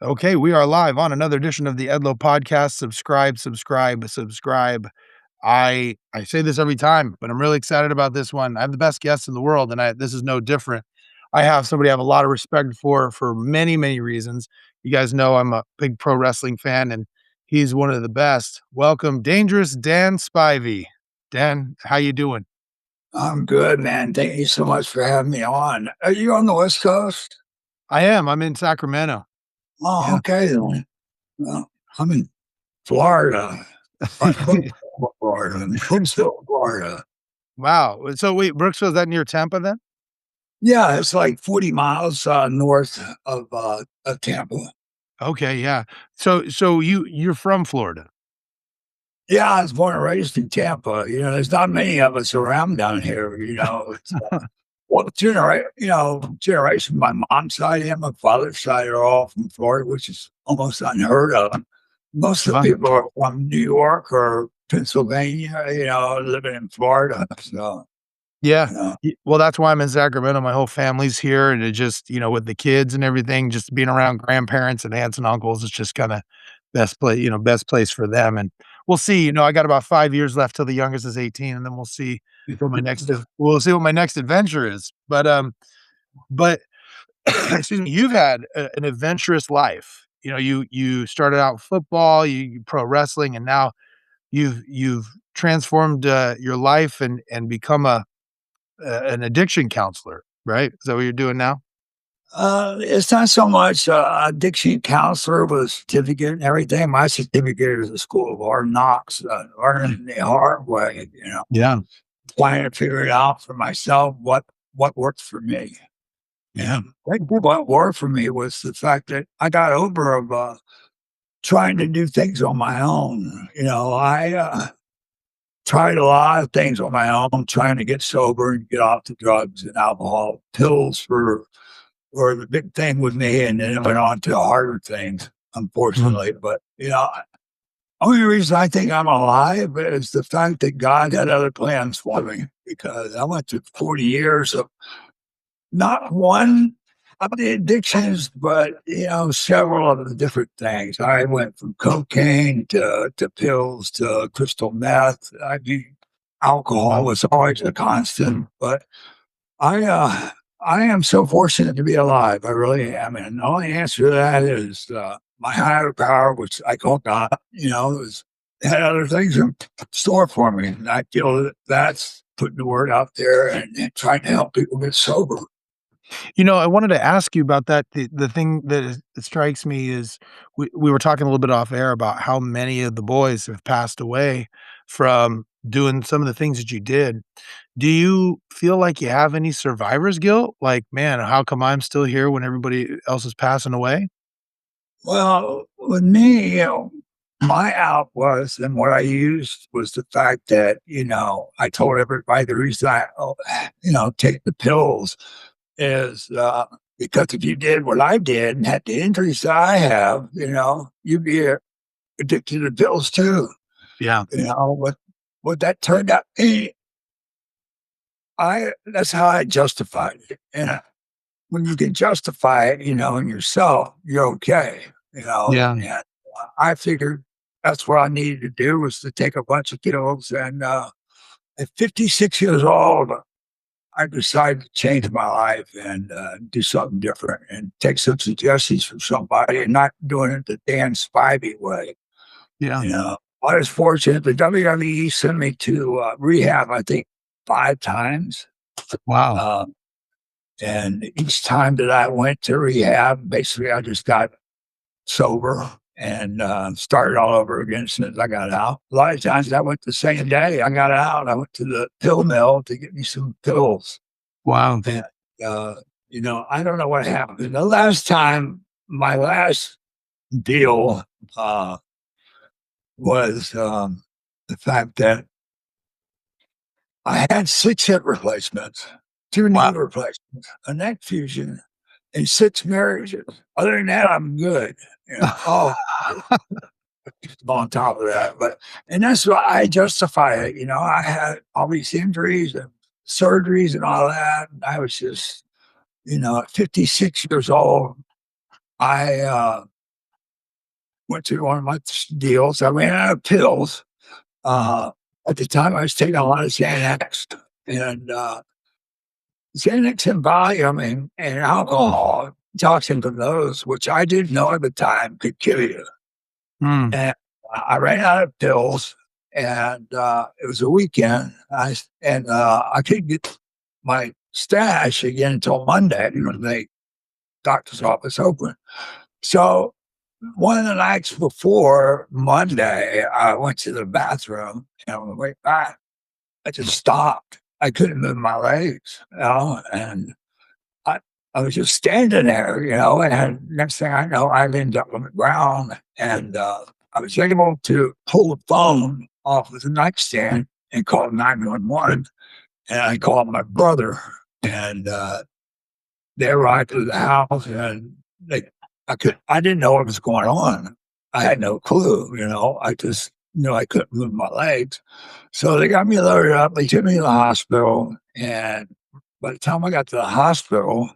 Okay, we are live on another edition of the Edlow Podcast. Subscribe, subscribe, subscribe. I say this every time, but I'm really excited about this one. I have the best guests in the world, and this is no different. I have somebody I have a lot of respect for many, many reasons. You guys know I'm a big pro wrestling fan, and he's one of the best. Welcome, Dangerous Dan Spivey. Dan, how you doing? I'm good, man. Thank you so much for having me on. Are you on the West Coast? I am. I'm in Sacramento. Oh, Yeah. okay then. Well, I'm in Florida. Florida, in Brooksville, Florida. Wow. So wait, Brooksville, is that near Tampa then? Yeah, it's like 40 miles north of Tampa. Okay, yeah. So you're from Florida? Yeah, I was born and raised in Tampa. There's not many of us around down here. It's generation. My mom's side and my father's side are all from Florida, which is almost unheard of. Most of the Wow. people are from New York or Pennsylvania, living in Florida. So, Yeah. you know, Well, that's why I'm in Sacramento. My whole family's here, and it just, with the kids and everything, just being around grandparents and aunts and uncles, it's just kinda best place for them, and we'll see, I got about 5 years left till the youngest is 18, and then we'll see what my next adventure is. But excuse me, you've had an adventurous life. You started out football, you pro wrestling, and now you've transformed, your life and become an addiction counselor, right? Is that what you're doing now? it's not so much addiction counselor with a certificate and everything. My certificate is a school of hard knocks, learning the hard way, Yeah, trying to figure it out for myself, what works for me. yeah. What worked for me was the fact that I got over of trying to do things on my own. I tried a lot of things on my own, trying to get sober and get off the drugs and alcohol. Pills were the big thing with me, and then it went on to harder things, Mhm. unfortunately. But only reason I think I'm alive is the fact that God had other plans for me, because I went through 40 years of not one of the addictions, but several of the different things. I went from cocaine to pills to crystal meth. I mean, alcohol Wow. was always a constant, but I I am so fortunate to be alive. I really am, and the only answer to that is my higher power, which I call God. Had other things in store for me, and I feel that that's putting the word out there and trying to help people get sober. I wanted to ask you about that. The thing that strikes me is we were talking a little bit off air about how many of the boys have passed away from doing some of the things that you did. Do you feel like you have any survivor's guilt? Like, "Man, how come I'm still here when everybody else is passing away?" Well, with me, my out was, and what I used was the fact that, I told everybody the reason take the pills is because if you did what I did and had the injuries that I have, you'd be addicted to pills too. Yeah. What that turned out, that's how I justified it. And when you can justify it, in yourself, you're okay, Yeah. and I figured that's what I needed to do was to take a bunch of pills. And at 56 years old, I decided to change my life and do something different and take some suggestions from somebody and not doing it the Dan Spivey way. Yeah. I was fortunate. The WWE sent me to rehab, I think, 5 times. Wow. Uh, and each time that I went to rehab, basically I just got sober and started all over again as soon as I got out. A lot of times I went the same day I got out. I went to the pill mill to get me some pills. Wow. And, uh, I don't know what happened. The last time, my last deal was the fact that I had 6 hip replacements, 2 knee Wow. replacements, a neck fusion, and 6 marriages. Other than that, I'm good. Oh, on top of that, and that's why I justify it. I had all these injuries and surgeries and all that. And I was just, at 56 years old, I went to one of my deals. I ran out of pills. At the time, I was taking a lot of Xanax and Xanax and Valium and alcohol, toxin from those, which I didn't know at the time could kill you. Mm. And I ran out of pills, and it was a weekend. I couldn't get my stash again until Monday when the doctor's office opened. So one of the nights before Monday, I went to the bathroom, and on the way back, I just stopped. I couldn't move my legs, and I was just standing there, and next thing I know, I ended up on the ground, and I was able to pull the phone off of the nightstand and call 911, and I called my brother, and they arrived at the house, and I didn't know what was going on. I had no clue, I just I couldn't move my legs. So they got me loaded up. They took me to the hospital. And by the time I got to the hospital,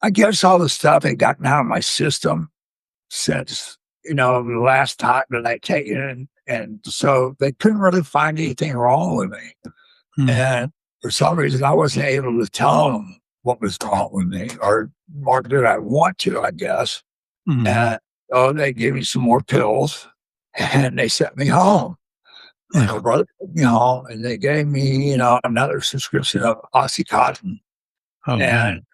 I guess all the stuff had gotten out of my system since, the last time that I taken it. And so they couldn't really find anything wrong with me. Mm. And for some reason, I wasn't able to tell them what was wrong with me, or did I want to, I guess. Mm. And so they gave me some more pills and they sent me home. And my brother took me home and they gave me, another subscription of Oxycontin. Oh, And man.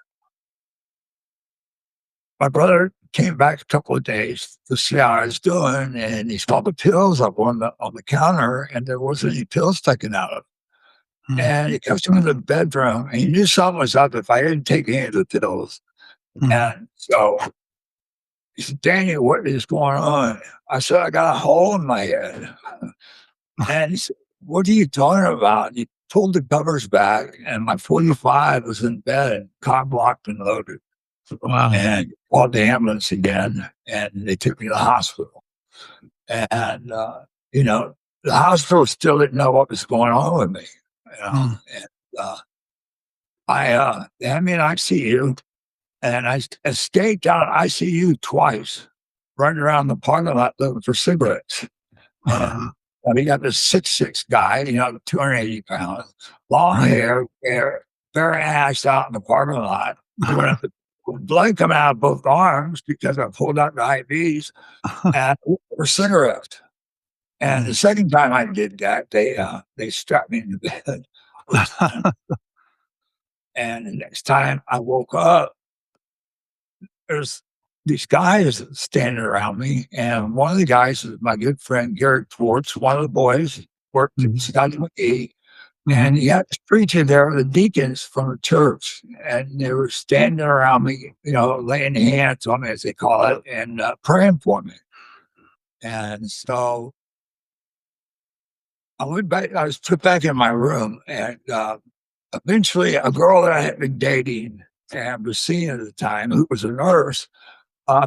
my brother came back a couple of days to see how I was doing, and he saw the pills up on the counter, and there wasn't any pills taken out of it. Mm. And he comes into the bedroom, and he knew something was up if I didn't take any of the pills. Mm. And so he said, "Daniel, what is going on?" I said, "I got a hole in my head." And he said, "What are you talking about?" He pulled the covers back, and my 45 was in bed, cock blocked and loaded. Wow. And called the ambulance again, and they took me to the hospital. And, the hospital still didn't know what was going on with me. Mm. And they had me in ICU, and I escaped out of ICU twice, running around the parking lot looking for cigarettes. And we got this 6'6" guy, 280 pounds, long hair, very assed out in the parking lot, with blood coming out of both arms because I pulled out the IVs and for cigarettes. And the second time I did that, they strapped me in the bed. And the next time I woke up, there's these guys standing around me, and one of the guys is my good friend Garrett Schwartz, one of the boys, worked at Scotty McGee, and he had this preacher there with the deacons from the church, and they were standing around me, laying hands on me, as they call it, and praying for me. And so I went back, I was put back in my room, and eventually a girl that I had been dating and was seeing at the time, who was a nurse,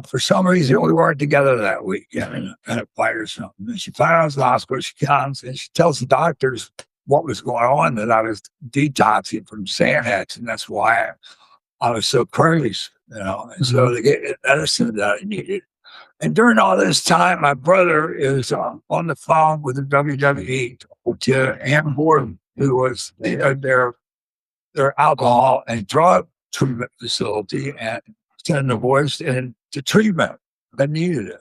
for some reason, we weren't together that week, in a fight or something. And she found out I was in the hospital. She comes and she tells the doctors what was going on, that I was detoxing from Xanax, and that's why I was so crazy, And so they gave me the medicine that I needed. And during all this time, my brother is on the phone with the WWE to Ann Gordon, who was their alcohol and drug treatment facility, and sending the boys into treatment that needed it.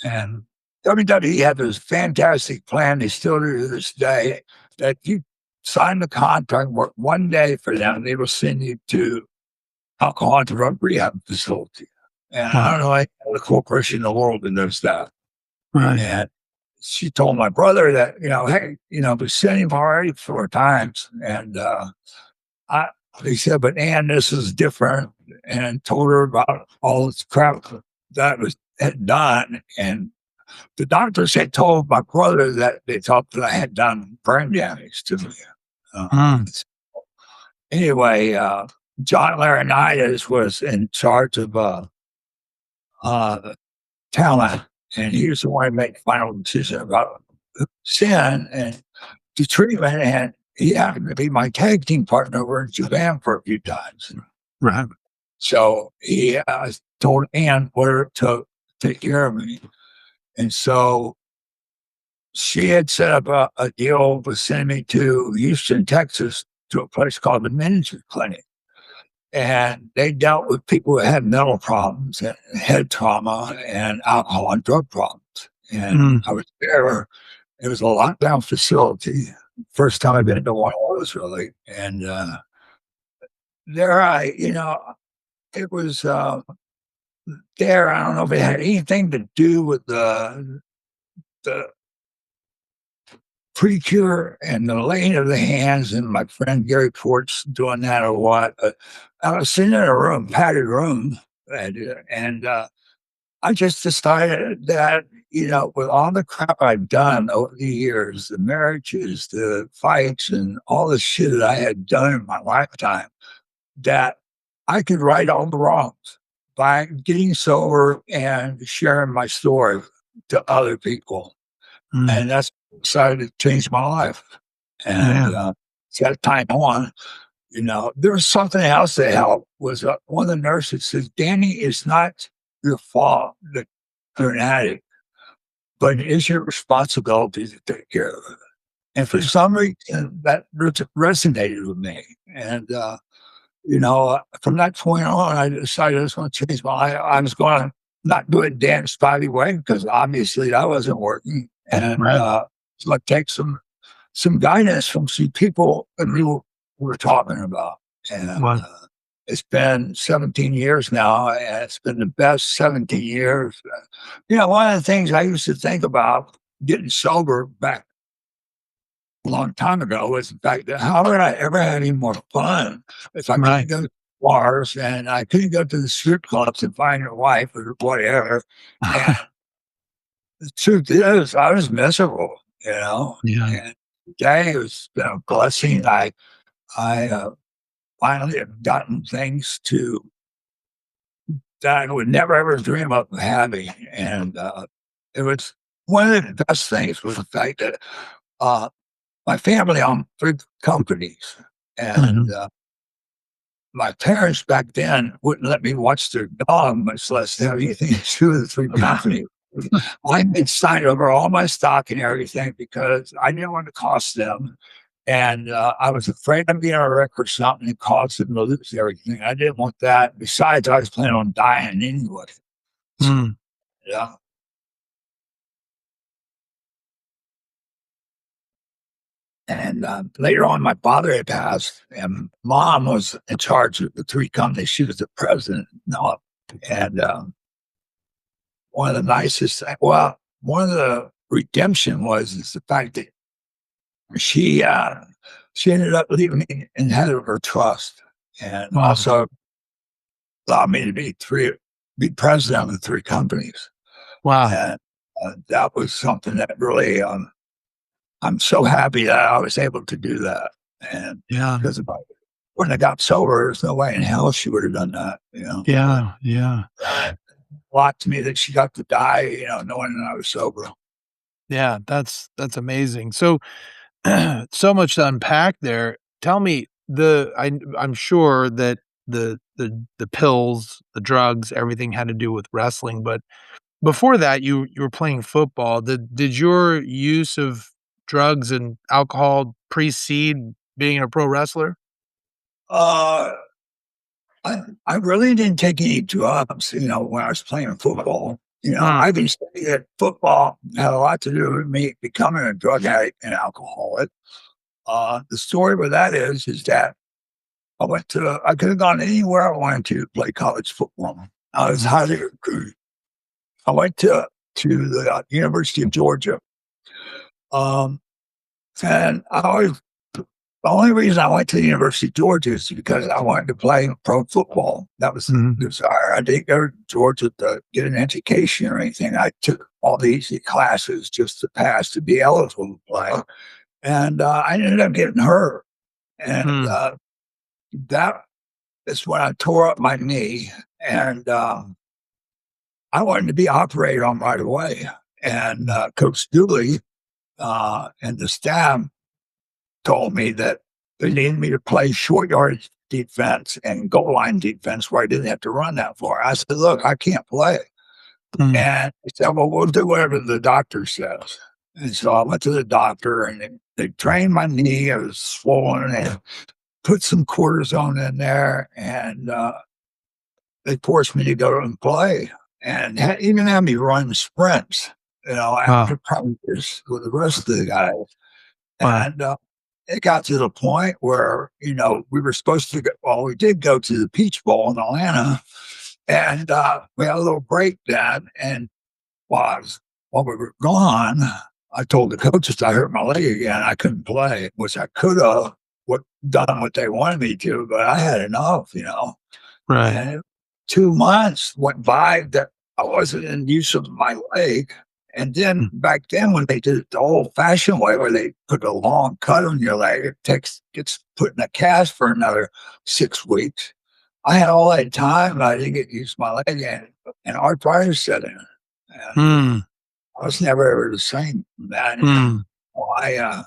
And WWE had this fantastic plan. They still do to this day, that you sign the contract, work one day for them, they will send you to alcohol and drug rehab facility. And I don't know any other corporation in the world that does that. Right. And she told my brother that, hey, we sent him already 4 times. And he said, but Ann, this is different. And told her about all this crap that had done. And the doctors had told my brother that they thought that I had done brain damage to me. Anyway, John Laurinaitis was in charge of talent, and he was the one who made the final decision about sin and the treatment. And he happened to be my tag team partner over in Japan for a few times. Right. So he told Ann where to take care of me. And so she had set up a deal with sending me to Houston, Texas, to a place called the Manager Clinic. And they dealt with people who had mental problems and head trauma and alcohol and drug problems. And Mm. I was there. It was a lockdown facility. First time I've been to one of those, really. And there it was there. I don't know if it had anything to do with the pre-cure and the laying of the hands, and my friend Gary Port's doing that or what. I was sitting in a room, padded room, and I just decided that, with all the crap I've done over the years, the marriages, the fights, and all the shit that I had done in my lifetime, that I could right all the wrongs by getting sober and sharing my story to other people. Mm. And that's decided to change my life. And Yeah. that time on, there was something else that helped. Was one of the nurses says, "Danny, it's not your fault that you're an addict, but it is your responsibility to take care of it." And for some reason, that resonated with me. And from that point on, I decided I was going to change my life. I was going to not do it Dan Spivey way, because obviously that wasn't working. And Right. so I take some guidance from some people that we were talking about. And Wow. it's been 17 years now, and it's been the best 17 years. One of the things I used to think about getting sober back a long time ago was the fact that how would I ever have any more fun if I Right. couldn't go to bars and I couldn't go to the strip clubs and find a wife or whatever. And the truth is, I was miserable, Yeah. And today has been a blessing. I finally have gotten things that I would never ever dream of having, and it was one of the best things was the fact that my family owned 3 companies, and Mhm. my parents back then wouldn't let me watch their dog, much less have anything to do with the 3 companies. I had signed over all my stock and everything because I didn't want to cost them. And I was afraid of being a wreck or something and cause them to lose everything. I didn't want that. Besides, I was planning on dying anyway. Mm. Yeah. And later on, my father had passed, and mom was in charge of the 3 companies. She was the president. And one of the nicest, one of the redemption is the fact that she she ended up leaving me in head of her trust, and Wow. also allowed me to be president of the 3 companies. Wow. And that was something that really, I'm so happy that I was able to do that. And Yeah. because when I got sober, there's no way in hell she would have done that. Yeah. Yeah. A lot to me that she got to die, knowing that I was sober. Yeah. That's amazing. So, so much to unpack there. Tell me I'm sure that the pills, the drugs, everything had to do with wrestling, but before that, you were playing football. Did your use of drugs and alcohol precede being a pro wrestler? Uh, I really didn't take any drugs, when I was playing football. Mm. I've been saying that football had a lot to do with me becoming a drug addict and alcoholic. The story with that is that I could have gone anywhere I wanted to play college football. I was Mhm. highly recruited. I went to the University of Georgia. Um, and the only reason I went to the University of Georgia is because I wanted to play pro football. That was the Mhm. desire. I didn't go to Georgia to get an education or anything. I took all these classes just to pass to be eligible to play. And I ended up getting hurt. And Mm. that is when I tore up my knee. And I wanted to be operated on right away. And Mm. Coach Dooley and the staff told me that they needed me to play short yardage defense and goal line defense where I didn't have to run that far. I said, "Look, I can't play." Mm. And he said, well, we'll do whatever the doctor says. And so I went to the doctor and they drained my knee. It was swollen and put some cortisone in there. And they forced me to go and play and even had me run sprints, after Wow. practice with the rest of the guys. Wow. And it got to the point where, we were supposed to go, well, we did go to the Peach Bowl in Atlanta and we had a little break then. And while we were gone, I told the coaches I hurt my leg again. I couldn't play, which I could have done what they wanted me to, but I had enough. Right. And 2 months went by that I wasn't in use of my leg. And then Mm. back then, when they did it the old-fashioned way, where they put a long cut on your leg, gets put in a cast for another 6 weeks. I had all that time, and I didn't get to use my leg, and arthritis set in. And Mm. I was never ever the same from that. Mm. I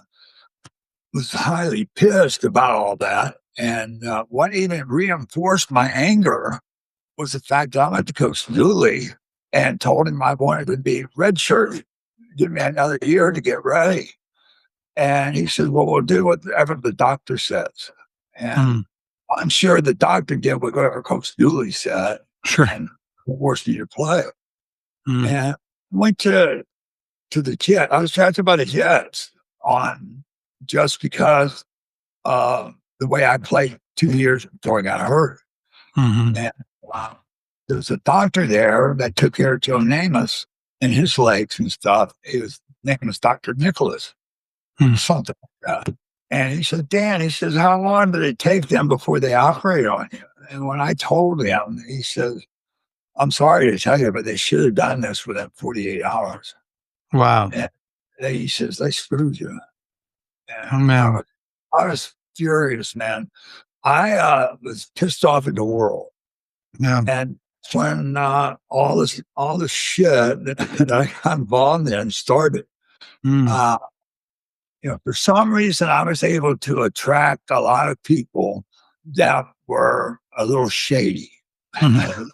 was highly pissed about all that. And what even reinforced my anger was the fact that I went to Coach Dooley and told him I wanted to be redshirt, give me another year to get ready. And he said, well, we'll do whatever the doctor says. And Mm. I'm sure the doctor did whatever Coach Dooley said Sure. and forced me to play. Mm. And went to the Jets. I was drafted by the Jets on just because the way I played 2 years before I got hurt. Mhm. And there was a doctor there that took care of Joe Namath and his legs and stuff. His name was Dr. Nicholas, Mm. something like that. And he said, Dan, he says, how long did it take them before they operate on you? And when I told him, he says, I'm sorry to tell you, but they should have done this within 48 hours. Wow. And he says, they screwed you. Oh, And man. I was furious, man. I was pissed off at the world. Yeah. And when all this shit that I got involved in started, Mm. for some reason, I was able to attract a lot of people that were a little shady. Mhm.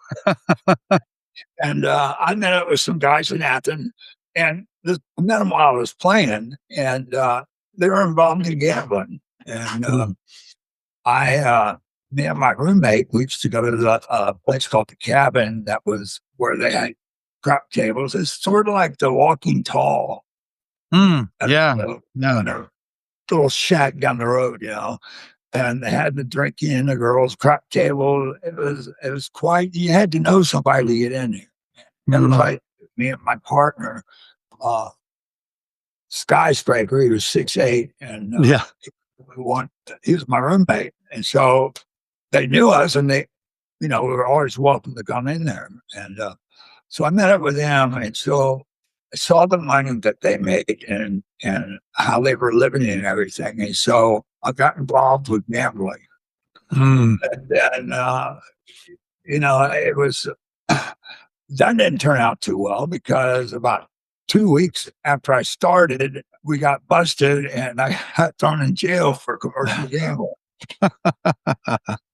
And I met up with some guys in Athens, and I met them while I was playing, and they were involved in gambling. And Mm. me and my roommate, we used to go to the place called the Cabin. That was where they had crap tables. It's sort of like the Walking Tall. Mm. At Yeah. a Yeah. little shack down the road. And they had the drinking, the girls' crap table. It was quite. You had to know somebody to get in there. Mhm. Everybody, me and my partner, uh, Skyscraper. He was 6'8", and Yeah. he was my roommate, and so they knew us, and we were always welcome to come in there. And so I met up with them, and so I saw the money that they made and how they were living and everything. And so I got involved with gambling. Mm. And then, it was, that didn't turn out too well because about 2 weeks after I started, we got busted and I got thrown in jail for commercial gambling.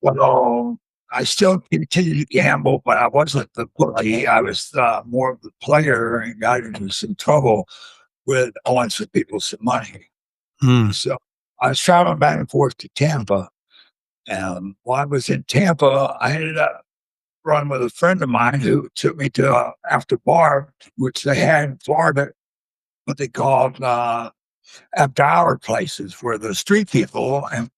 So I still continued to gamble, but I wasn't the bookie. I was more of the player and got into some trouble with owing some people some money. Mm. So I was traveling back and forth to Tampa. And while I was in Tampa, I ended up running with a friend of mine who took me to after bar, which they had in Florida, what they called after hour places where the street people and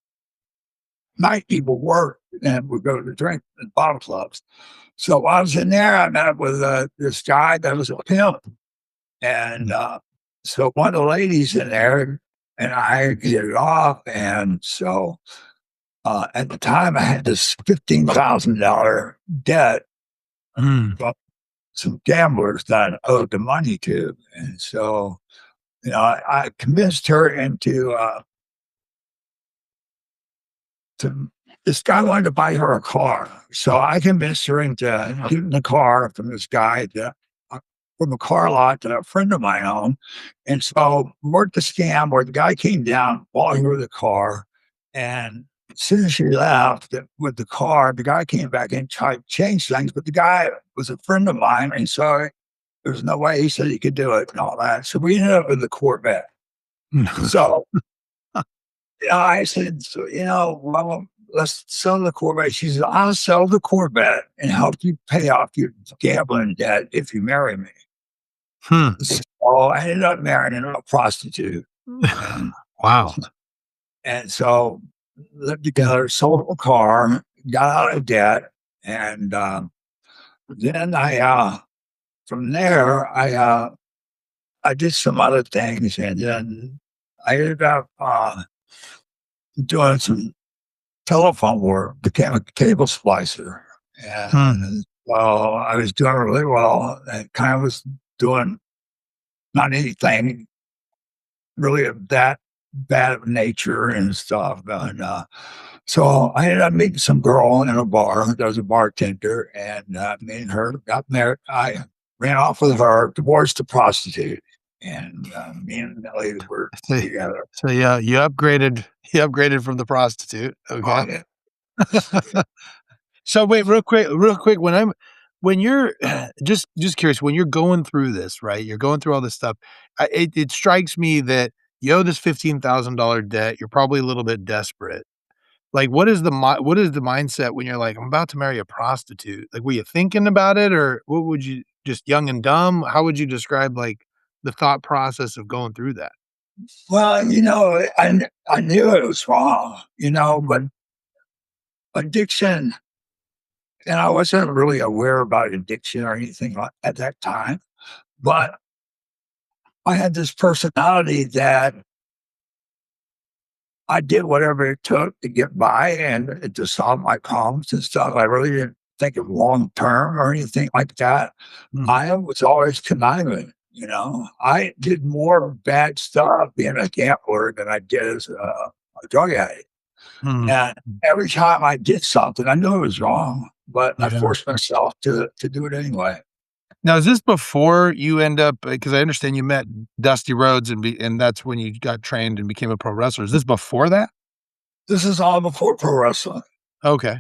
night people work and would go to drink at bottle clubs. So while I was in there, I met up with this guy that was a pimp. And so one of the ladies in there and I hit it off. And so at the time, I had this $15,000 debt Mm. from some gamblers that I owed the money to. And so, I convinced her into to this guy wanted to buy her a car. So I convinced her into getting the car from this guy from a car lot that a friend of mine owned. And so worked the scam where the guy came down, bought her the car. And as soon as she left with the car, the guy came back and tried to change things. But the guy was a friend of mine. And so There's no way he said he could do it and all that. So we ended up in the Corvette. So I said, so, well, let's sell the Corvette. She said, I'll sell the Corvette and help you pay off your gambling debt if you marry me. Hmm. So I ended up marrying a prostitute. And, Wow. and so lived together, sold a car, got out of debt. And then from there, I did some other things. And then I ended up doing some telephone work, became a cable splicer. And well, I was doing really well and kind of was doing not anything really of that bad of nature and stuff. And so I ended up meeting some girl in a bar. There was a bartender, and me and her got married. I ran off with her, divorced a prostitute, and me and Nellie were together. So yeah, you upgraded. You upgraded from the prostitute. Okay. So wait, real quick. When you're just curious, when you're going through this, right? You're going through all this stuff. It strikes me that you owe this $15,000 debt. You're probably a little bit desperate. Like, what is the mindset when you're like, I'm about to marry a prostitute? Like, were you thinking about it, or what would you just young and dumb? How would you describe like the thought process of going through that? Well, I knew it was wrong, but addiction, and I wasn't really aware about addiction or anything at that time, but I had this personality that I did whatever it took to get by and to solve my problems and stuff. I really didn't think of long term or anything like that. I was always conniving. I did more bad stuff being a gambler than I did as a drug addict. And every time I did something, I knew it was wrong, but I forced myself to do it anyway. Now, is this before you end up? Because I understand you met Dusty Rhodes, and that's when you got trained and became a pro wrestler. Is this before that? This is all before pro wrestling. Okay.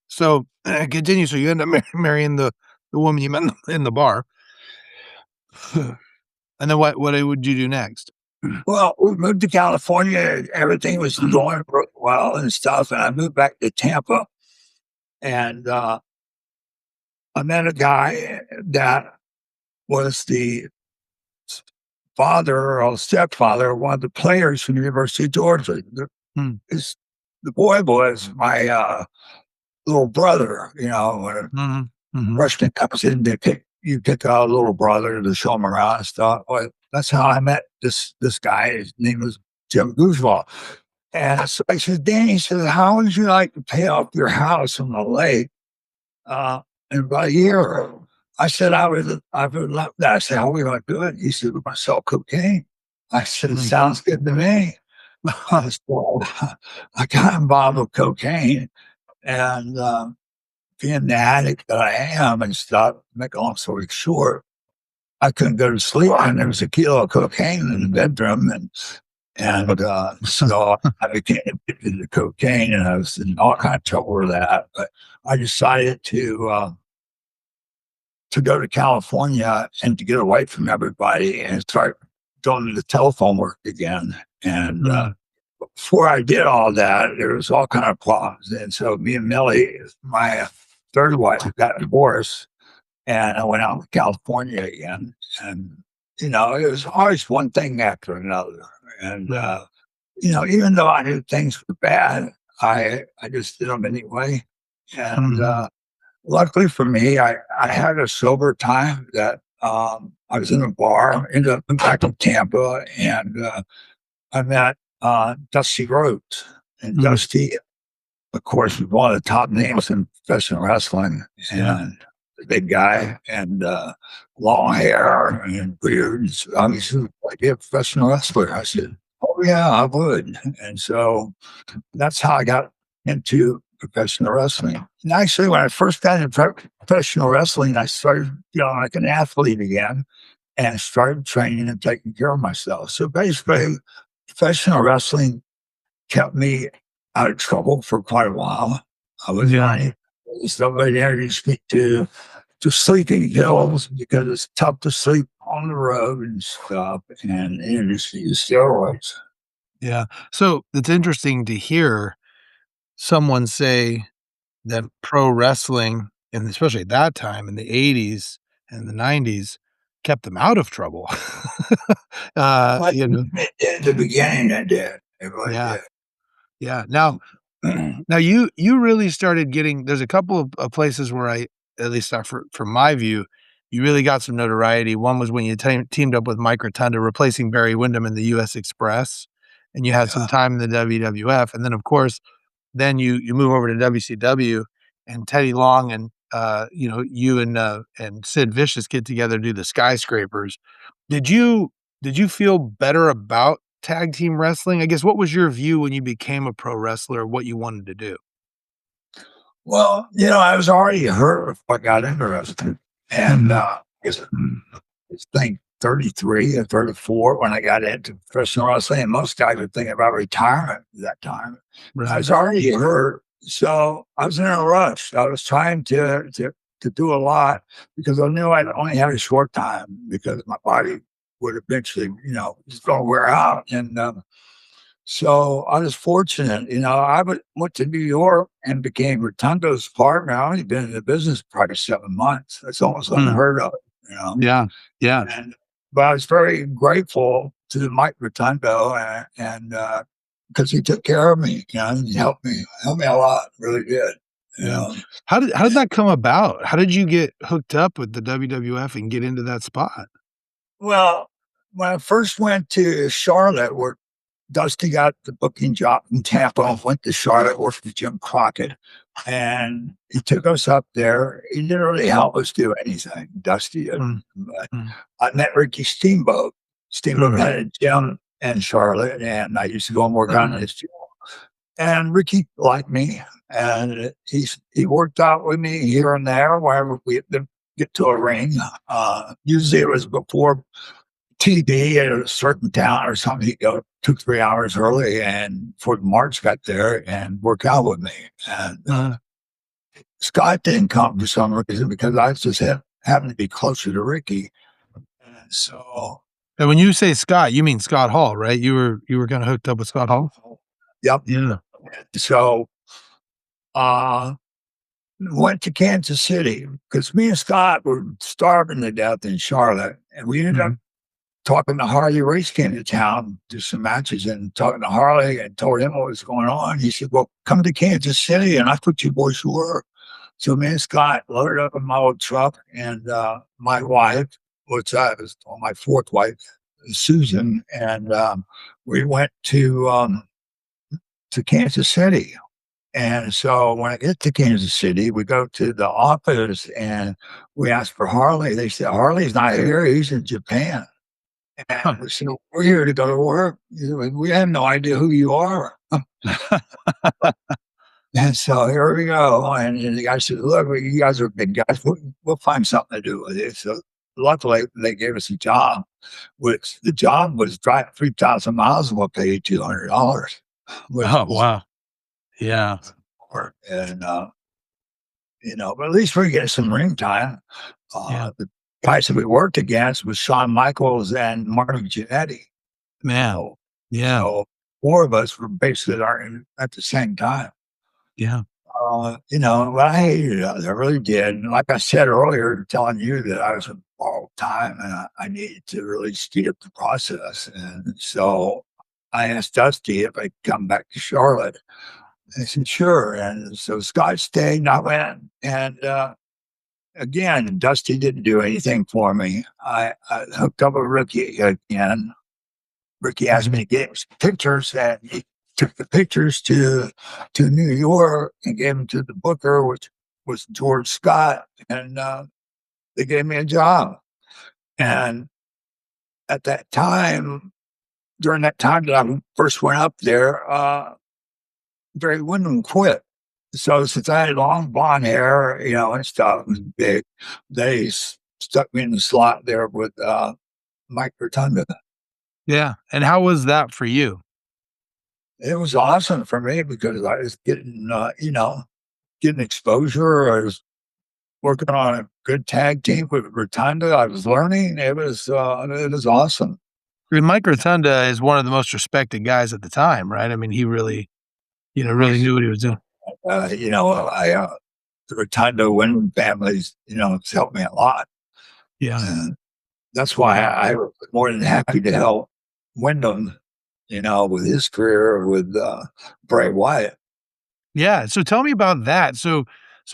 So continue. So you end up marrying the woman you met in the bar, and then what would you do next? Well, we moved to California. Everything was going really well and stuff. And I moved back to Tampa. And I met a guy that was the father or stepfather of one of the players from the University of Georgia. The boy was my little brother, when a freshman comes in, you pick out a little brother to show him around and stuff. Well, that's how I met this guy. His name was Jim Guzman. And so I said, Danny, he said, how would you like to pay off your house on the lake in about a year? I said, I would love that. I said, how are we going to do it? He said, we're going to sell cocaine. I said, it sounds good to me. So I got involved with cocaine, and being the addict that I am and stuff, make a long story short, I couldn't go to sleep, and there was a kilo of cocaine in the bedroom, and so I became addicted to cocaine, and I was in all kinds of trouble with that. But I decided to go to California and to get away from everybody and start doing the telephone work again. And before I did all that, there was all kind of problems. And so me and Millie, my third wife, got divorced, and I went out to California again. And, it was always one thing after another. And, even though I knew things were bad, I just did them anyway. And luckily for me, I had a sober time that I was in a bar, ended up back in Tampa, and I met Dusty Rhodes. And Dusty, of course, was one of the top names in professional wrestling, and a big guy, and long hair and beards. I mean, he was like a professional wrestler. I said, oh, yeah, I would. And so that's how I got into professional wrestling. And actually, when I first got into professional wrestling, I started, like an athlete again, and started training and taking care of myself. So basically, professional wrestling kept me out of trouble for quite a while. I was somebody there to speak to to sleeping pills because it's tough to sleep on the road and stuff, and just use steroids. Yeah. So it's interesting to hear someone say that pro wrestling, and especially at that time in the '80s and the '90s, kept them out of trouble. But You know? in the beginning, it did. It really Yeah. did. Yeah. Now now you really started getting there's a couple of places where I at least from my view, you really got some notoriety. One was when you teamed up with Mike Rotunda replacing Barry Windham in the US Express, and you had some Yeah. time in the WWF, and then, of course, then you move over to WCW, and Teddy Long and, you and Sid Vicious get together to do the Skyscrapers. Did you did you feel better about tag team wrestling? I guess, what was your view when you became a pro wrestler, what you wanted to do? Well, I was already hurt before I got interested, and, Mhm. I think 33 or 34 when I got into professional wrestling, and most guys were thinking about retirement at that time. I Right. was already hurt, so I was in a rush. I was trying to do a lot because I knew I'd only have a short time because my body would eventually, just gonna wear out, and, so I was fortunate, went to New York and became Rotundo's partner. I only been in the business probably 7 months. That's almost Mm. unheard of, you know? Yeah. Yeah. And but I was very grateful to Mike Rotundo and because he took care of me, and he helped me a lot, really did, you Yeah. know? How did that come about? How did you get hooked up with the WWF and get into that spot? Well, when I first went to Charlotte, where Dusty got the booking job in Tampa, went to Charlotte, worked with Jim Crockett, and he took us up there. He didn't really help us do anything, Dusty did. Mm, But mm, I met Ricky Steamboat. Steamboat mm, had a gym in Charlotte, and I used to go and work on his gym. And Ricky liked me, and he worked out with me here and there wherever we get to a ring. Usually it was before TV at a certain town or something. He'd go 2, 3 hours early, and before the March got there and work out with me. And uh, Scott didn't come for some reason because I just happened to be closer to Ricky. And so, and when you say Scott, you mean Scott Hall, right? You were kinda hooked up with Scott Hall? yep. Yeah. So, uh, went to Kansas City because me and Scott were starving to death in Charlotte, and we ended up Mhm. talking to Harley Race came to town, to some matches, and talking to Harley and told him what was going on. He said, "Well, come to Kansas City, and I put you boys to work." So me and Scott loaded up in my old truck, and my wife, which I was my fourth wife, Susan, and we went to Kansas City. And so when I get to Kansas City, we go to the office and we ask for Harley. They said, "Harley's not here. He's in Japan." Huh. And we said, "We're here to go to work. We have no idea who you are." And so here we go. And the guy said, "Look, you guys are big guys. We'll find something to do with it." So luckily, they gave us a job, which the job was drive 3,000 miles and we'll pay you $200, which Oh, was wow. Yeah. work. And, but at least we get some ring time. Yeah. The guys that we worked against was Shawn Michaels and Marty Jannetty. Man. So, Yeah. so four of us were basically at the same time. Yeah. But I hated it. I really did. And like I said earlier, telling you that I was in borrowed time and I needed to really speed up the process. And so I asked Dusty if I could come back to Charlotte. And he said, "Sure." And so Scott stayed and I went. And again, Dusty didn't do anything for me. I hooked up with Ricky again. Ricky asked me Mhm. to get him some pictures, and he took the pictures to New York and gave them to the booker, which was George Scott, and they gave me a job. And at that time, during that time that I first went up there, Barry Windham quit. So since I had long blonde hair, and stuff was big, they stuck me in the slot there with Mike Rotunda. Yeah. And how was that for you? It was awesome for me because I was getting, getting exposure. I was working on a good tag team with Rotunda. I was learning. It was awesome. I mean, Mike Rotunda is one of the most respected guys at the time, right? I mean, he really, really knew what he was doing. The Rotunda Wyndham families, it's helped me a lot. Yeah. And that's why I was more than happy to help Wyndham, with his career with Bray Wyatt. Yeah, so tell me about that. So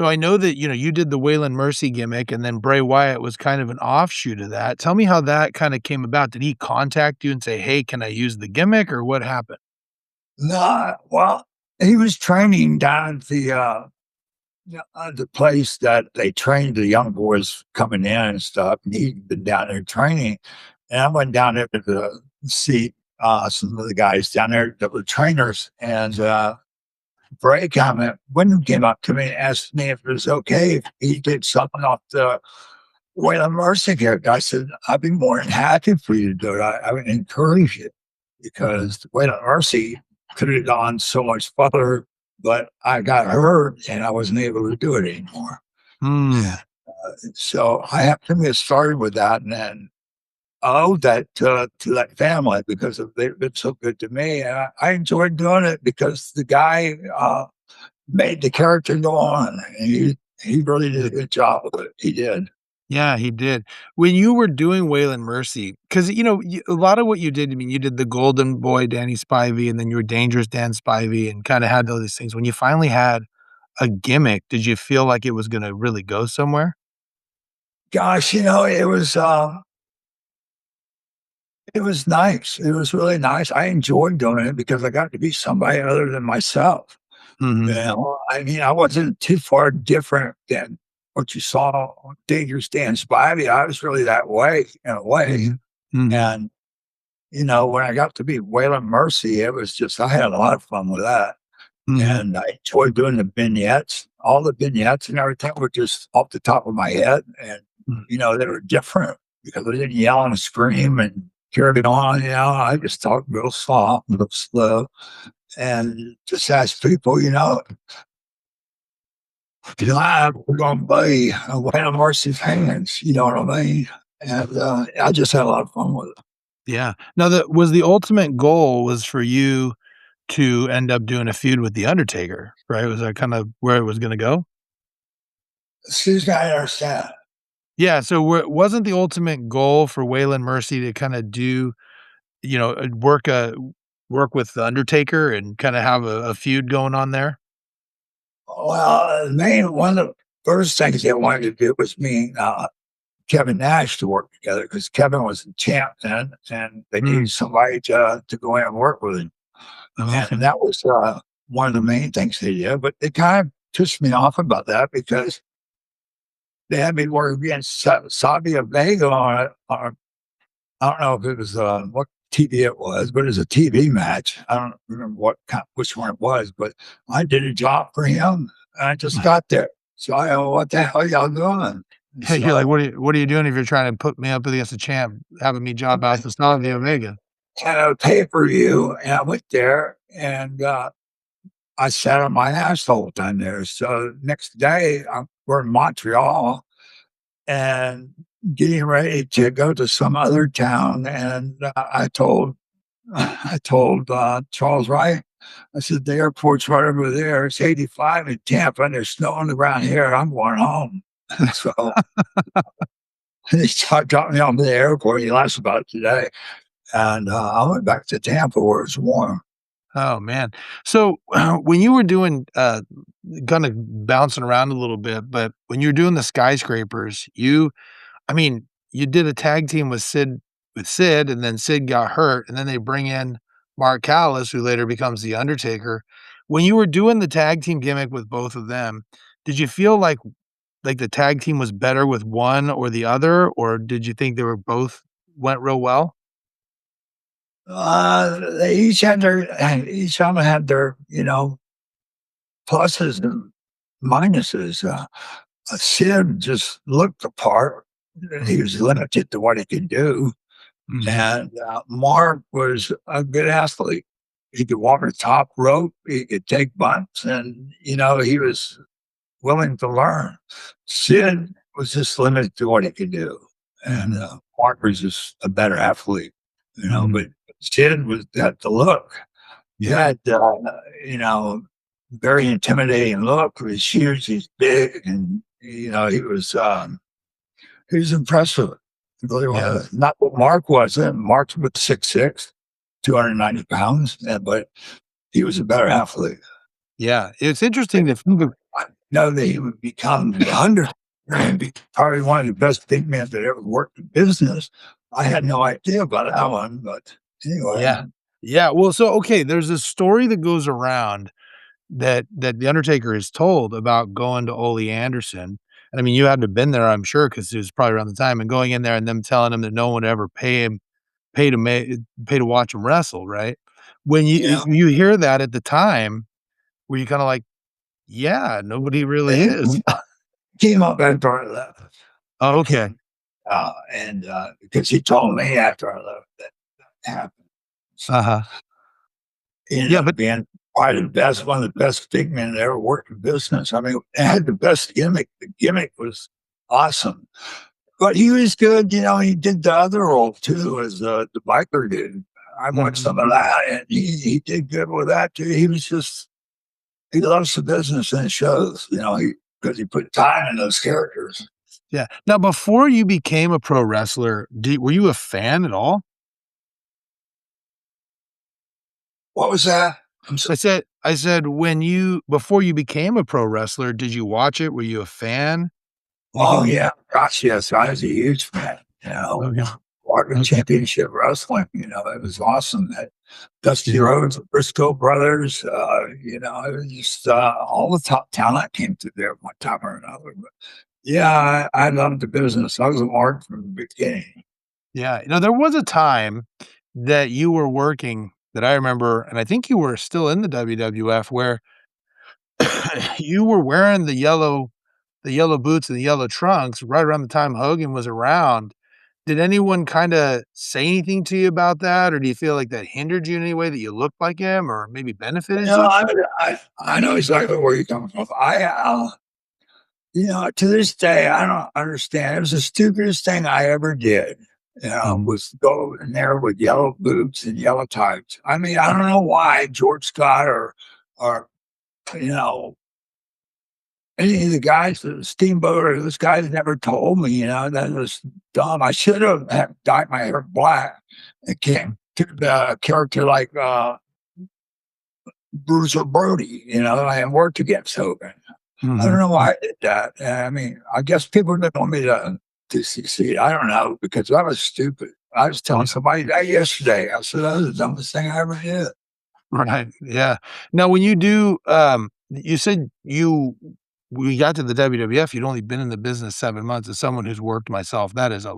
I know that, you did the Waylon Mercy gimmick, and then Bray Wyatt was kind of an offshoot of that. Tell me how that kinda came about. Did he contact you and say, "Hey, can I use the gimmick?" Or what happened? No, well, he was training down at the place that they trained the young boys coming in and stuff. And he'd been down there training, and I went down there to see some of the guys down there that were trainers. And Wyndham came up to me and asked me if it was okay if he did something off the Waylon Mercy character. I said, I'd be more than happy for you to do it. I would encourage it because Waylon Mercy could have gone so much further, but I got hurt and I wasn't able to do it anymore. Mm. So I happened to get started with that, and then I owed that to that family because they've been so good to me. And I enjoyed doing it because the guy made the character go on. And he really did a good job with it. He did. Yeah, he did. When you were doing Waylon Mercy, 'cause, a lot of what you did, I mean, you did the Golden Boy, Danny Spivey, and then you were Dangerous Dan Spivey and kinda had all these things. When you finally had a gimmick, did you feel like it was gonna really go somewhere? Gosh, it was nice. It was really nice. I enjoyed doing it because I got to be somebody other than myself. Mhm. I mean, I wasn't too far different than what you saw on Dangerous Dan Spivey. I was really that way in a way. Mhm. Mhm. And, when I got to be Waylon Mercy, it was just, I had a lot of fun with that. Mhm. And I enjoyed doing the vignettes. All the vignettes and everything were just off the top of my head. And, Mhm. they were different because I didn't yell and scream and carry it on. I just talked real soft, real slow, and just ask people, glad we're going to be Waylon Mercy fans. You know what I mean? And I just had a lot of fun with it. Yeah. Now the ultimate goal was for you to end up doing a feud with The Undertaker, right? Was that kind of where it was gonna go? Excuse me, I understand. Yeah, so wasn't the ultimate goal for Waylon Mercy to kinda do, work with The Undertaker and kinda have a feud going on there? Well, one of the first things they wanted to do was me and Kevin Nash to work together because Kevin was the champ then, and they Mm. needed somebody to go in and work with him. Oh, And okay. that was one of the main things they did. But they kind of pissed me off about that because they had me work against Savia Vega on I don't know if it was what TV it was, but it was a TV match. I don't remember which one it was, but I did a job for him. And I just got there. So I go, what the hell y'all doing? And Yeah, you're like, so what are you doing if you're trying to put me up against a champ, having me job out to Savio Vega?" had a pay-per-view, and I went there, and I sat on my ass the whole time there. So next day, we're in Montreal and getting ready to go to some other town, and I told Charles Wright, I said, "The airport's right over there. It's 85 in Tampa, and there's snow on the ground here. I'm going home." So he dropped me off at the airport. He laughs about it today. And I went back to Tampa where it's warm. Oh, man. So, when you were doing, kinda bouncing around a little bit, but when you were doing the skyscrapers, I mean, you did a tag team with Sid, and then Sid got hurt, and then they bring in Mark Callis, who later becomes The Undertaker. When you were doing the tag team gimmick with both of them, did you feel like the tag team was better with one or the other, or did you think they were both went real well? They each of them had their, pluses and minuses. Sid just looked the part. He Mhm, was limited to what he could do. mhm. And Mark was a good athlete. He could walk the top rope. He could take bumps, and he was. willing to learn. Sid was just limited to what he could do, and Mhm. Mark was just a better athlete, Mhm. but Sid was got the look. He Yeah. had, you know, very intimidating look. He was huge, he's big, and, he was impressive. He really Yeah. was. Not what Mark wasn't. Mark was 6'6", 290 pounds, but he was a better athlete. Yeah. It's interesting to think of. I know that he would become the under and be probably one of the best big men that ever worked in business. I had no idea about that one, but anyway. Yeah. Yeah. Well, so, okay, there's this story that goes around that The Undertaker is told about going to Ole Anderson. And I mean, you had to have been there, I'm sure, because it was probably around the time, and going in there and them telling him that no one would ever pay to ma pay to watch him wrestle, right? When Yeah. you hear that at the time, were you kinda like, "Yeah, nobody really is." It came up after I left. Oh, okay. Because he told me after I left that happened. So Uh-huh. he ended Yeah, up but being probably the best, one of the best big men that ever worked in business. I mean, it had the best gimmick. The gimmick was awesome. But he was good, he did the other role too as the biker dude. I watched mhm. some of that and he did good with that too. He loves the business and it shows, because he put time in those characters. Yeah. Now before you became a pro wrestler, were you a fan at all? What was that? I'm so I said when you before you became a pro wrestler, did you watch it? Were you a fan? Oh, Anything? yeah. Gosh, yes, I was a huge fan, Okay. Walking Okay. Championship Wrestling, it was awesome. That Dusty Rhodes, the Briscoe brothers, it was just all the top talent came through there one time or another. But yeah, I loved the business. I was a mark from the beginning. Yeah. There was a time that you were working that I remember, and I think you were still in the WWF, where you were wearing the yellow boots and the yellow trunks right around the time Hogan was around. Did anyone kinda say anything to you about that, or do you feel like that hindered you in any way, that you looked like him or maybe benefited you? I know exactly where you're coming from. To this day, I don't understand. It was the stupidest thing I ever did. Mhm. Was go in there with yellow boots and yellow tights. I mean, I don't know why George Scott or you know any of the guys, the Steamboat or those guys never told me. That was dumb. I should have dyed my hair black and came to the character like Bruiser Brody. And worked against Hogan. I don't Mhm. know why I did that. I mean, I guess people didn't want me to succeed. I don't know because I was stupid. I was telling somebody that yesterday. I said that was the dumbest thing I ever did. Right, yeah. Now when you said when you got to the WWF, you'd only been in the business 7 months. As someone who's worked myself, that is a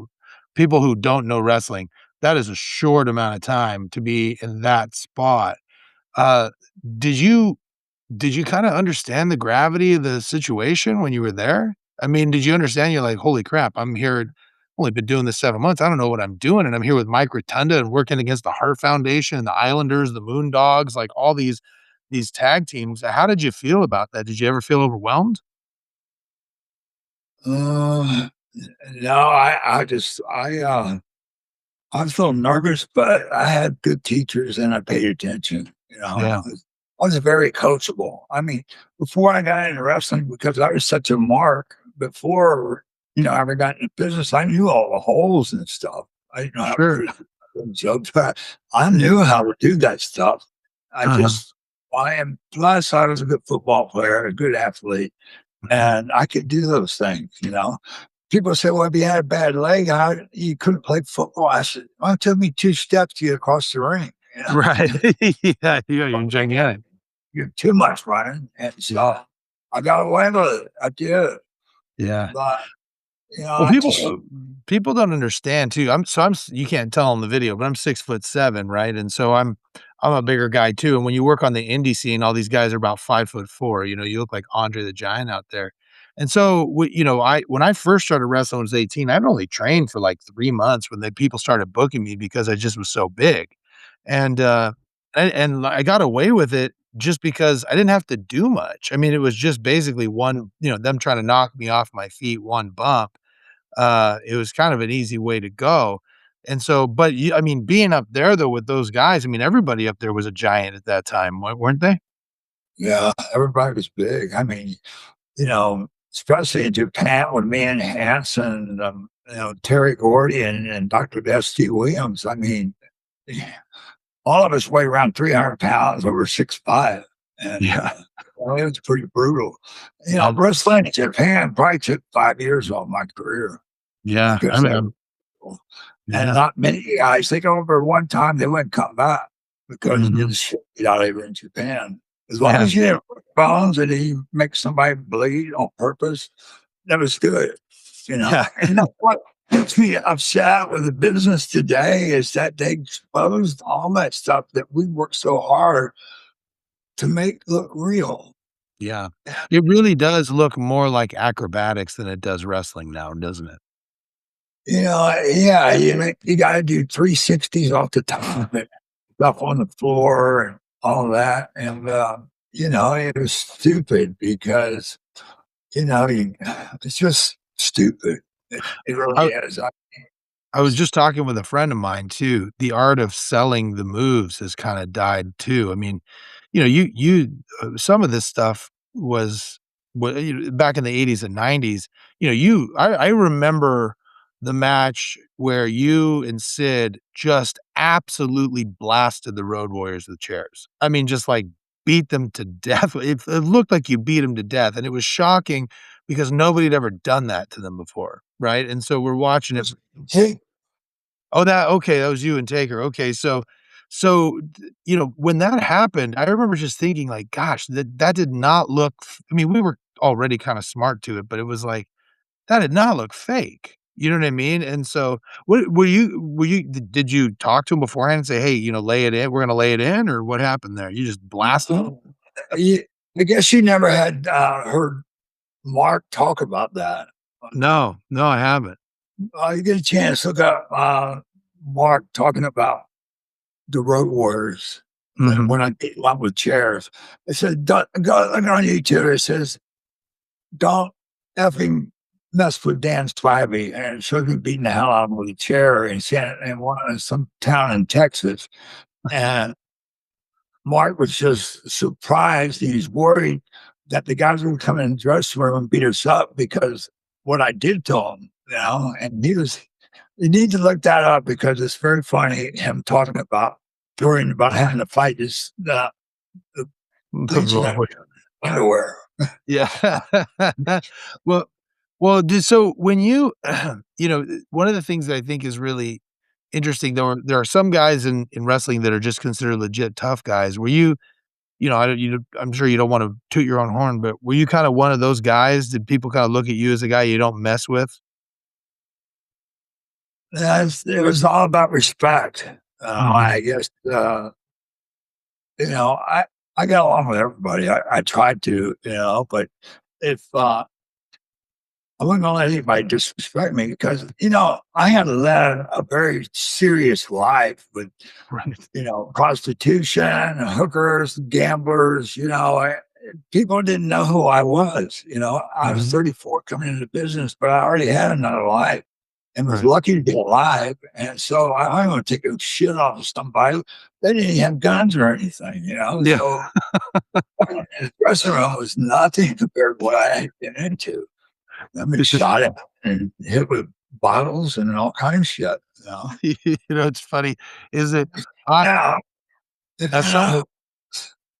people who don't know wrestling, that is a short amount of time to be in that spot. Uh, did you did you kinda understand the gravity of the situation when you were there? I mean, did you understand? You're like, "Holy crap, I'm here only been doing this 7 months. I don't know what I'm doing, and I'm here with Mike Rotunda and working against the Hart Foundation, the Islanders, the Moondogs, like, all these tag teams." How did you feel about that? Did you ever feel overwhelmed? Uh, no, I felt nervous, but I had good teachers and I paid attention. Yeah, I was very coachable. I mean, before I got into wrestling, because I was such a mark, before I ever got into business, I knew all the holes and stuff. I didn't know how to sure. do jokes, but I knew how to do that stuff. I Uh-huh. just I am plus I was a good football player, a good athlete, Mhm. and I could do those things. People say, "Well, if you had a bad leg, how you couldn't play football?" I said, "Well, it took me 2 steps to get across the ring." Right. Yeah, you're gigantic. You're too much running, and Yeah, so I got away with it. I did, yeah. but, Well, I just people don't understand too. I'm s you can't tell in the video, but I'm 6'7", right? And so I'm a bigger guy too, and when you work on the indie scene, all these guys are about 5'4", you look like Andre the Giant out there. And so, I when I first started wrestling when I was 18, I'd only trained for like 3 months when the people started booking me because I just was so big. And, I got away with it just because I didn't have to do much. I mean, it was just basically one, them trying to knock me off my feet, one bump. It was kind of an easy way to go. And so, but I mean, being up there though with those guys, I mean, everybody up there was a giant at that time, weren't they? Yeah, everybody was big. I mean, especially in Japan with me and Hanson, Terry Gordy and Dr. S.T. Williams. I mean, all of us weigh around 300 pounds, over 6'5", and Yeah. well, it was pretty brutal. Yeah. Wrestling in Japan probably took 5 years off my career Yeah. I because mean, and yeah. not many guys, they go over one time, they wouldn't come back because of Mhm. the shit beat out of in Japan. As long Yeah. as you didn't break bones and you make somebody bleed on purpose, that was good, Yeah. And that's what makes me upset with the business today is that they exposed all that stuff that we worked so hard to make look real. Yeah. It really does look more like acrobatics than it does wrestling now, doesn't it? Yeah, you gotta do 360s off the top and stuff on the floor and all that, and, it was stupid because, it's just stupid. It really I is. I was just talking with a friend of mine too. The art of selling the moves has kinda died too. I mean, some of this stuff was back in the '80s and '90s, I remember the match where you and Sid just absolutely blasted the Road Warriors with chairs. I mean, just, like, beat them to death. It looked like you beat them to death, and it was shocking because nobody had ever done that to them before, right? And so we're watching it. Hey, Oh, that was you and Taker, okay, when that happened, I remember just thinking like, "Gosh, that did not look." I mean, we were already kinda smart to it, but it was like, that did not look fake, you know what I mean? And so, what did you talk to him beforehand and say, "Hey, lay it in, we're gonna lay it in," or what happened there? You just blasted him? you I guess you never had, heard Mark talk about that. No, no, I haven't. You get a chance, look up, Mark talking about the Road Warriors Mhm. when I beat one with chairs. It said, "Don't go look on YouTube." It says, "Don't effing mess with Dan Spivey," and it shows him beating the hell out of him with a chair in some town in Texas. And Mark was just surprised. He's worried that the guys would come in the dressing room and beat us up because what I did to him, and you need to look that up because it's very funny him talking about during about having to fight the The bleaching Road underwear. Yeah. Well well, did so when you one of the things that I think is really interesting, there are some guys in wrestling that are just considered legit tough guys. Were I don't I'm sure you don't wanna toot your own horn, but were you kinda one of those guys? Did people kinda look at you as a guy you don't mess with? It was all about respect. Mhm. I guess, I got along with everybody. I tried to, but if I wasn't gonna let anybody disrespect me because, I had led a very serious life with, Right. prostitution, hookers, gamblers, people didn't know who I was. I was Mhm. 34 coming into business, but I already had another life and was Right. lucky to be alive. And so I'm going to take a shit off of somebody. They didn't even have guns or anything. Yeah. So the dressing room was nothing compared to what I had been into. I mean, It's just shot at and hit with bottles and all kinds of shit. it's funny, is it I Now, if as some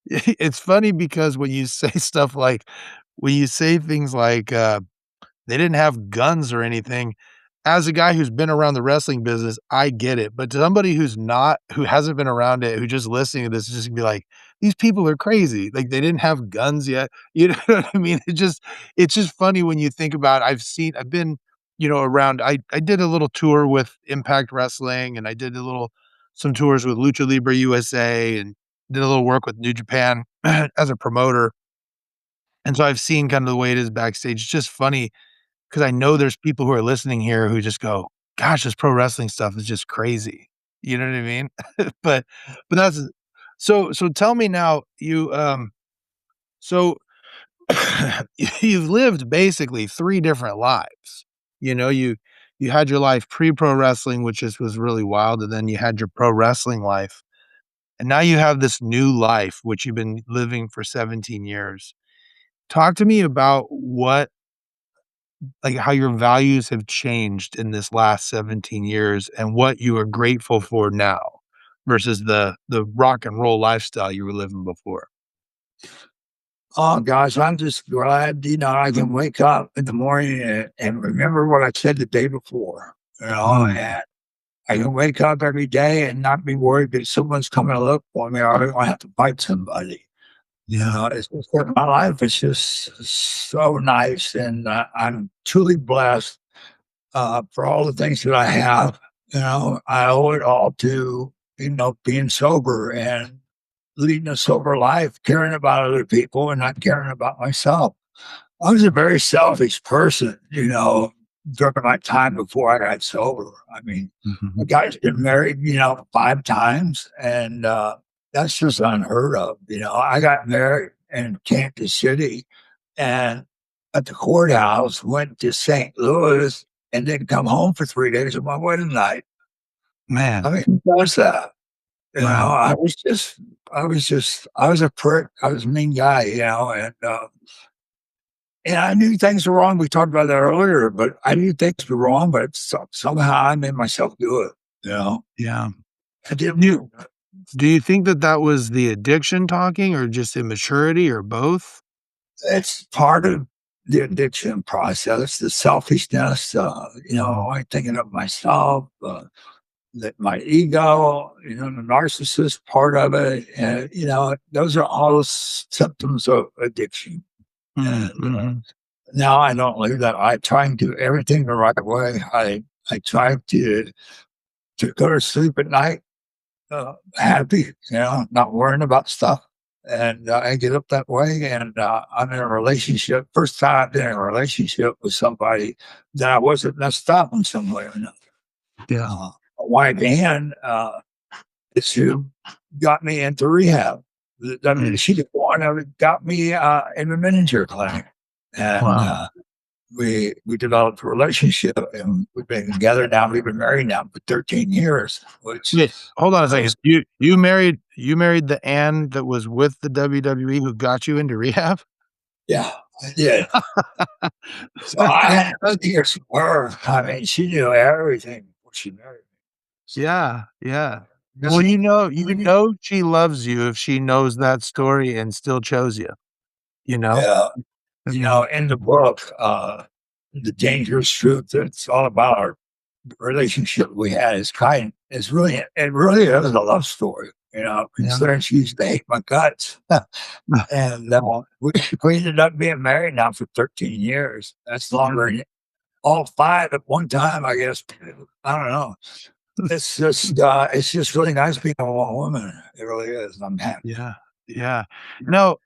it's funny because when you say stuff like when you say things like, they didn't have guns or anything. As a guy who's been around the wrestling business, I get it, but to somebody who's not, who hasn't been around it, who just listening to this is just gonna be like, "These people are crazy, like, they didn't have guns yet." You know what I mean? It's just funny when you think about I've been, around I did a little tour with Impact Wrestling, and I did some tours with Lucha Libre USA, and did a little work with New Japan as a promoter, and so I've seen kind of the way it is backstage. It's just funny 'cause I know there's people who are listening here who just go, "Gosh, this pro wrestling stuff is just crazy." You know what I mean? But but that's So tell me now, so you've lived basically 3 different lives. You know, you had your life pre-pro wrestling, which was really wild, and then you had your pro wrestling life, and now you have this new life, which you've been living for 17 years. Talk to me about how your values have changed in this last 17 years and what you are grateful for now versus the rock and roll lifestyle you were living before. Oh gosh, I'm just glad, I can wake up in the morning and remember what I said the day before, Mm, and I can wake up every day and not be worried that someone's coming to look for me or I don't have to fight somebody. yeah. It's just that my life is just so nice, and I'm truly blessed for all the things that I have. I owe it all to being sober and leading a sober life, caring about other people and not caring about myself. I was a very selfish person, during my time before I got sober. I mean, a Mhm. guy's been married, 5 times, and that's just unheard of. I got married in Kansas City and at the courthouse, went to St. Louis, and then come home for 3 days of my wedding night. I Man, mean, who does that? wow. I was a prick. I was a mean guy, and I knew things were wrong. We talked about that earlier, but I knew things were wrong, but somehow I made myself do it, you know? Yeah. I didn't. Do you do you think that that was the addiction talking or just immaturity or both? It's part of the addiction process, the selfishness, Mhm. I'm thinking of myself, that my ego, the narcissist part of it, and, those are all symptoms of addiction. Mm, And mhm. now I don't live that. I try and do everything the right way. I try to go to sleep at night happy, not worrying about stuff. And I get up that way, and I'm in a relationship. First time I've been in a relationship with somebody that I wasn't messed up in some way or another. Yeah. A wife Ann is who got me into rehab. I mean, Mm. she the one that got me in the miniature clinic, and Wow. we developed a relationship, and we've been together now. We've been married now for 13 years, which Wait, hold on a was second. You married the Ann that was with the WWE who got you into rehab? yeah, I did. So I had nothing against her. I mean, she knew everything before she married me. So Yeah, yeah. this Well, is she loves you if she knows that story and still chose you, you know? yeah, I mean, in the book, the dangerous truth. It's all about our relationship we had. It really is a love story. yeah. Considering she used to hate my guts, and we ended up being married now for 13 years. That's longer than all 5 at one time, I guess. I don't know. It's just really nice being a woman. It really is. I'm happy. Yeah, yeah. No,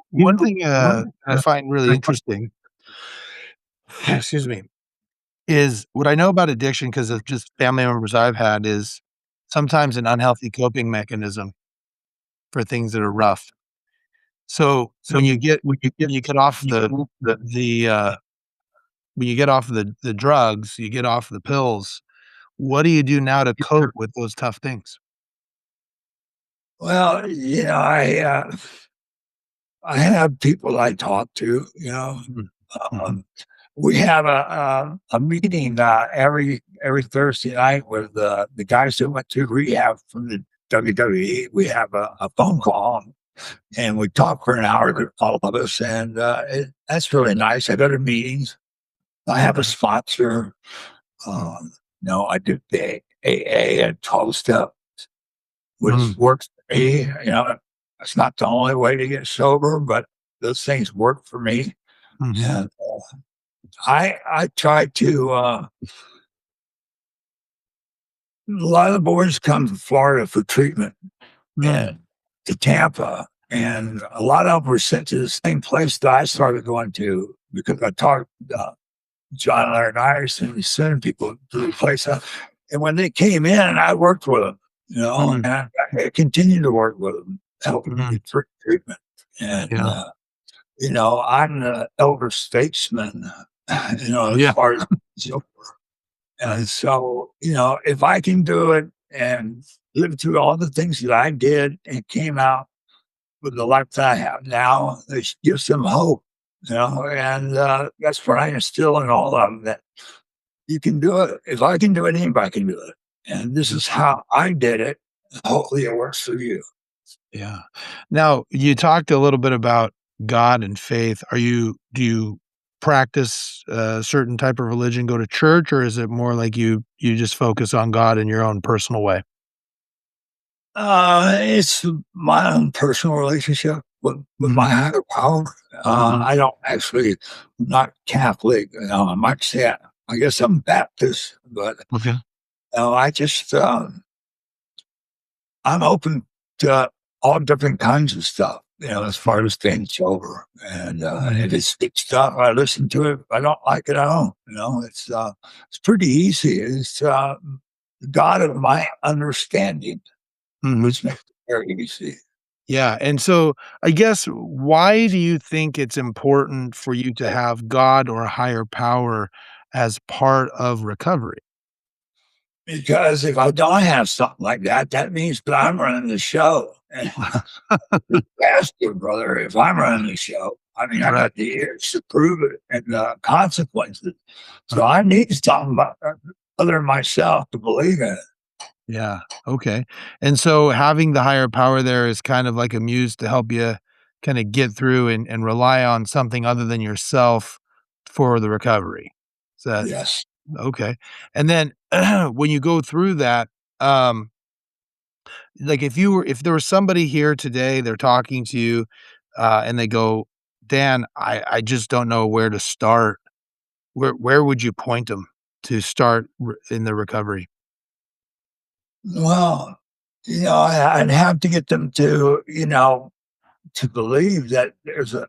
one thing, I find really interesting, excuse me, is what I know about addiction because of just family members I've had is sometimes an unhealthy coping mechanism for things that are rough. So, when you get off the, when you get off the drugs, you get off the pills, what do you do now to cope with those tough things? Well, I have people I talk to. Mm, mhm. Um, we have a meeting every Thursday night with the guys that went to rehab from the WWE. We have a phone call, and we talk for an hour, all of us, and that's really nice. I go to meetings. I have a sponsor. Mm, I do the AA and 12 step, which mm, works for me. It's not the only way to get sober, but those things work for me. mhm, And I try to. A lot of the boys come to Florida for treatment mm, and to Tampa, and a lot of them were sent to the same place that I started going to because I talked John Larry Myers and we sent people to the place. And when they came in, I worked with them. Mhm, and I continue to work with them, helping them mhm, get through treatment. And, yeah, I'm the elder statesman, as yeah, far as so and right, so, if I can do it and live through all the things that I did and came out with the life that I have now, it gives them hope, and that's what I instill in all of them that you can do it. If I can do it, anybody can do it. And this yeah, is how I did it. Hopefully, it works for you. yeah. Now, you talked a little bit about God and faith. Do you practice a certain type of religion, go to church, or is it more like you just focus on God in your own personal way? It's my own personal relationship with my Mhm, higher power. mhm, I don't actually, I'm not Catholic. I might say I guess I'm Baptist, but okay, I just I'm open to all different kinds of stuff. As far as things over, and mhm. if it's good stuff, I listen to it. If I don't like it, I don't. It's pretty easy. It's the God of my understanding, Mhm. which makes it very easy. Yeah, and so I guess why do you think it's important for you to have God or a higher power as part of recovery? Because if I don't have something like that, that means that I'm running the show. And ask you, brother, if I'm running the show, I mean, I Right. got the years to prove it and the consequences. So Uh-huh. I need something other than myself to believe in it. Yeah, okay. And so having the higher power there is kind of like a muse to help you kinda get through and rely on something other than yourself for the recovery. Is that Yes. okay. And then when you go through that, um like, if there was somebody here today, they're talking to you, and they go, "Dan, I just don't know where to start." Where would you point them to start in the recovery? Well, I'd have to get them to believe that there's a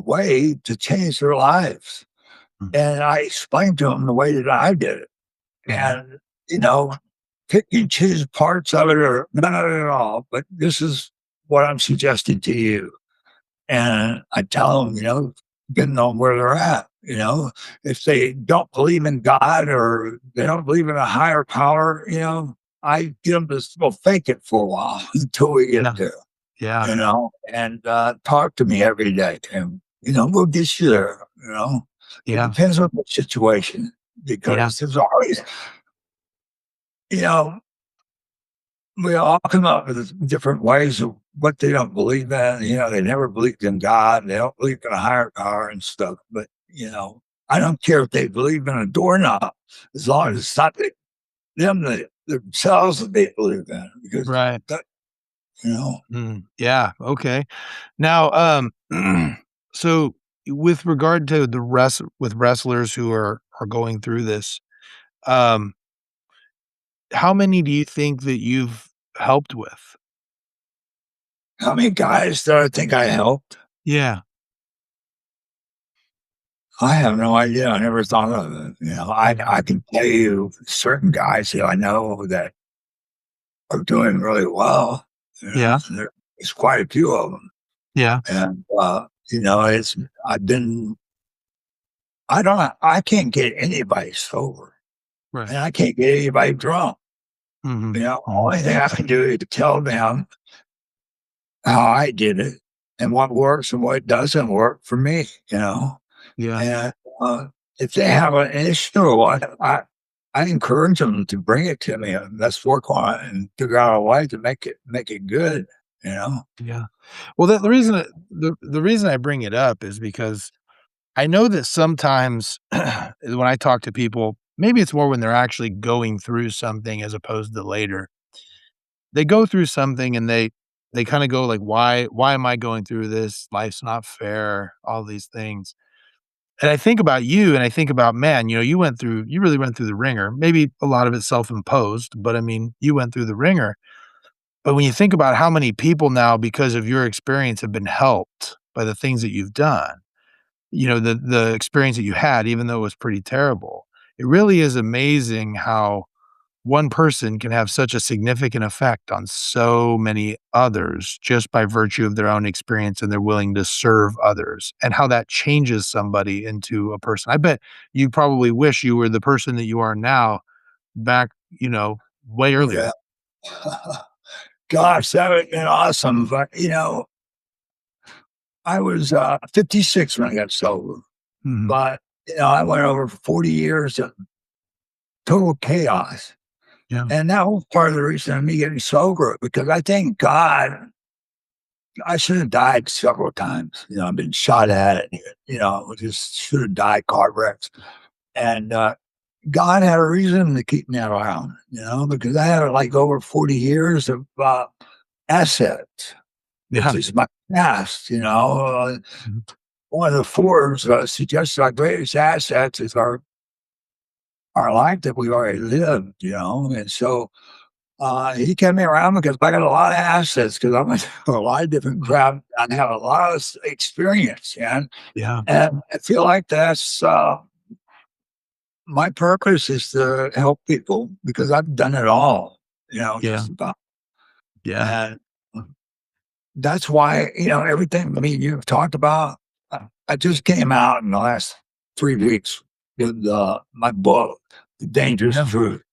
way to change their lives. Mm, And I explained to them the way that I did it. mhm, And, you know, pick and choose parts of it or not at all, but this is what I'm suggesting to you. And I tell them, getting on where they're at, if they don't believe in God or they don't believe in a higher power, I get them to well, fake it for a while until we get yeah, there, yeah, and talk to me every day. And, we'll get you there, It yeah, depends on the situation yeah, because there's always, you know, we all come up with different ways of what they don't believe in. They never believed in God. They don't believe in a higher power and stuff. But, I don't care if they believe in a doorknob as long as it's not them themselves that they believe in. Because right, that, you know, yeah, okay. Now, so with regard to the wrestlers who are going through this, um, how many do you think that you've helped with? how many guys that I think I helped? Yeah, I have no idea. I never thought of it. yeah, I can tell you certain guys that I know that are doing really well. yeah, There's quite a few of them. yeah, And, it's I've been I can't get anybody sober, right. and I can't get anybody drunk. Mhm, mhm, Only thing I can do is tell them how I did it and what works and what doesn't work for me, yeah. and, if they have an issue or what, I encourage them to bring it to me, and let's work on it and figure out a way to make it good, you know? Yeah. Well, the reason I bring it up is because I know that sometimes when I talk to people, maybe it's more when they're actually going through something as opposed to later. They go through something and they kinda go like, "Why am I going through this? Life's not fair," all these things. And I think about you and I think about, man, you really went through the ringer. Maybe a lot of it self-imposed, but I mean, you went through the ringer. But when you think about how many people now, because of your experience, have been helped by the things that you've done, the experience that you had, even though it was pretty terrible, it really is amazing how one person can have such a significant effect on so many others just by virtue of their own experience and they're willing to serve others and how that changes somebody into a person. I bet you probably wish you were the person that you are now back, way Yeah. earlier. Gosh, that would have been awesome. But, I was 56 when I got sober. Mhm. But, I went over 40 years of total chaos. Yeah. And that was part of the reason of me getting sober because I thank God I should have died several times. I've been shot at, just should have died car wrecks. And God had a reason to keep me around, because I had like over 40 years of assets, which Yeah. is my past. Mhm. One of the Forbes suggests our greatest assets is our life that we already lived, and so he kept me around because I got a lot of assets because I went through a lot of different crap and have a lot of experience, Yeah. and I feel like that's my purpose is to help people because I've done it all, Yeah. just about. Yeah. And that's why, everything me and you have talked about, I just came out in the last 3 weeks with my book, The Dangerous Yeah. Truth.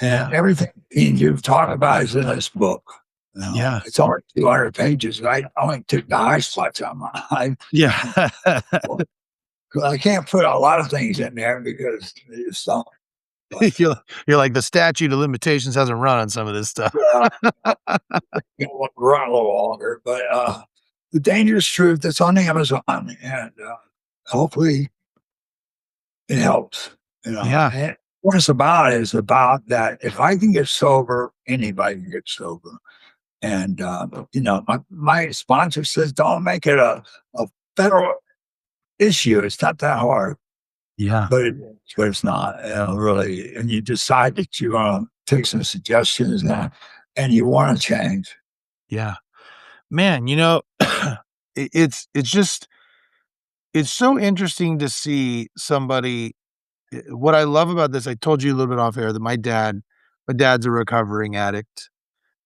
And Yeah. everything me and you've talked about is in this book. Yeah. It's only 200 pages. I only took the high spots on mine. Yeah. 'Cause I can't put a lot of things in there because they just don't. But, You're like, the statute of limitations hasn't run on some of this stuff. uh, run a little longer. But The Dangerous Truth, it's on Amazon. And hopefully it helps. Yeah. And what it's about is about that if I can get sober, anybody can get sober. And my sponsor says, don't make it a federal issue. It's not that hard, Yeah. but it's not really. And you decide that you want to take some suggestions and you want to change. Yeah. Man, it's just it's so interesting to see somebody what I love about this, I told you a little bit off air that my dad's a recovering addict.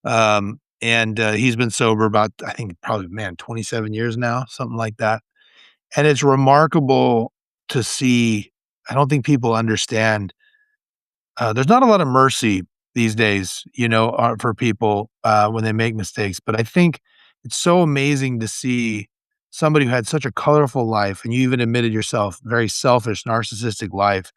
And he's been sober about, I think probably, man, 27 years now, something like that. And it's remarkable to see. I don't think people understand. There's not a lot of mercy these days, for people when they make mistakes. But I think it's so amazing to see somebody who had such a colorful life, and you even admitted yourself, very selfish, narcissistic life,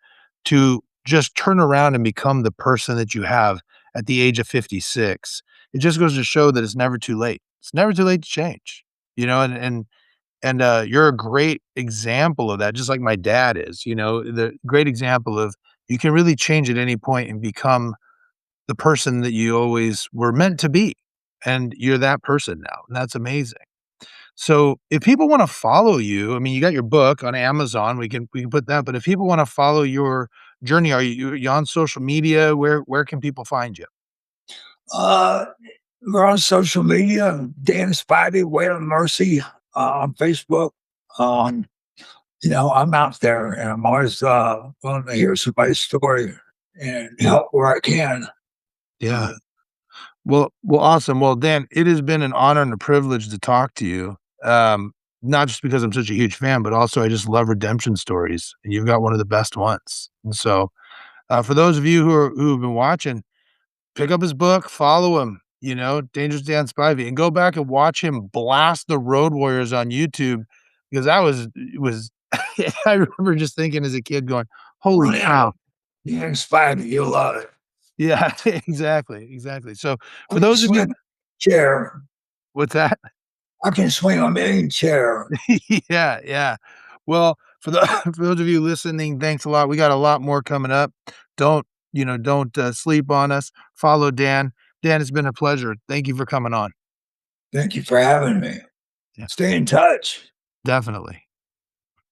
to just turn around and become the person that you have at the age of 56. It just goes to show that it's never too late. It's never too late to change, and you're a great example of that, just like my dad is, the great example of you can really change at any point and become the person that you always were meant to be, and you're that person now, and that's amazing. So, if people wanna follow you, I mean, you got your book on Amazon, we can put that, but if people wanna follow your journey, are you on social media? Where can people find you? Uh, we're on social media. Dan Spivey, Way of Mercy on Facebook. Um, I'm out there and I'm always willing to hear somebody's story and help where I can. Yeah. Uh, Well, awesome. Well, Dan, it has been an honor and a privilege to talk to you. Um, Not just because I'm such a huge fan, but also I just love redemption stories, and you've got one of the best ones. And so, for those of you who've been watching, pick up his book, follow him. Dangerous Dan Spivey, and go back and watch him blast the Road Warriors on YouTube because that was it was. I remember just thinking as a kid, going, "Holy well, yeah, cow!" Dan Spivey, you'll love it. Yeah, exactly, exactly. So, I for can those of swing you, a chair. what's that? I can swing a million chair. Yeah, yeah. Well, for the for those of you listening, thanks a lot. We got a lot more coming up. Don't sleep on us. Follow Dan. Dan, it's been a pleasure. Thank you for coming on. Thank you for having me. Yeah, Stay in touch. definitely.